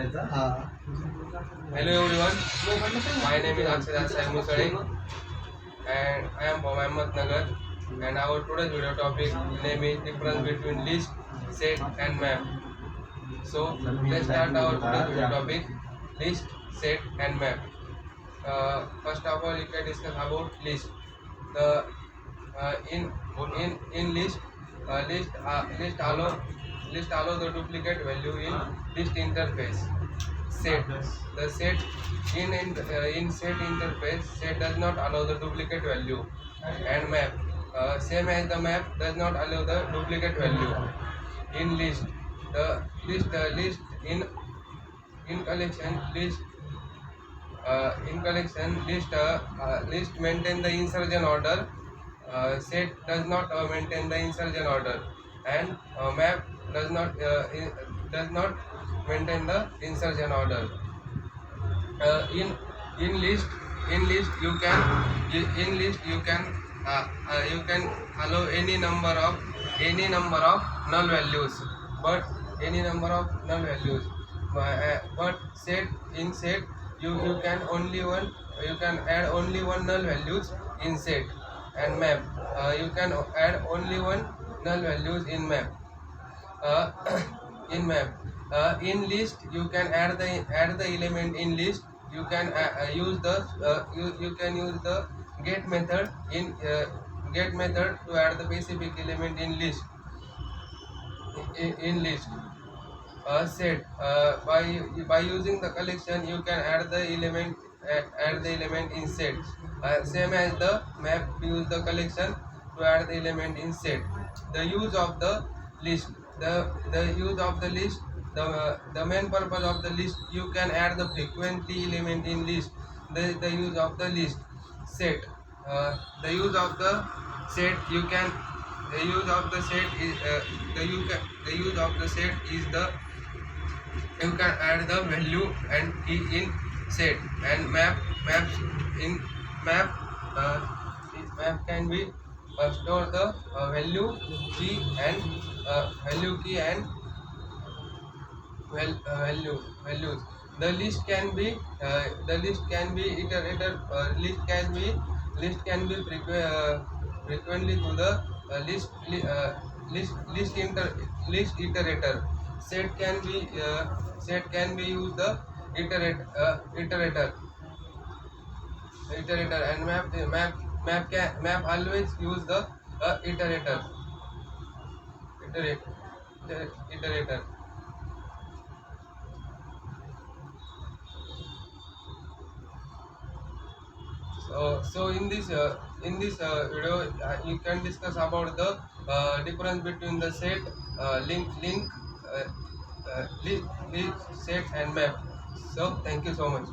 Hello everyone, my name is Akshara Sai Musare and I am from Ahmednagar, and our today's video topic name is difference between list, set and map. So let's start our today's video topic, list, set and map. First of all, you can discuss about list. The in list, list allow the duplicate value in list interface. Set, the set in set interface, set does not allow the duplicate value. And map, same as the map does not allow the duplicate value. In list, the list in collection list list maintain the insertion order. Set does not maintain the insertion order, and map does not maintain the insertion order. uh, in in list in list you can allow any number of null values, but any number of null values. But set you can you can add only one null values in set. And map, you can add only one null values in map. uh, in map, in list you can add the element in list. You can use the you can use the get method to add the specific element in list. In list, set, by using the collection you can add the element in set. Same as the map, use the collection to add the element in set. The use of the list, the use of the list, the main purpose of the list, you can add the frequently element in list. The use of the list. Set, the use of the set, you can the use of the set is the use of the set is the you can add the value and key in set. And maps in map, map can be store the value key and values. The list can be iterator. List can be frequently to the list iterator. Set can be used the iterator. And map always use the iterator. Iterator. So in this video, you can discuss about the difference between the set, link, list, set and map. So thank you so much.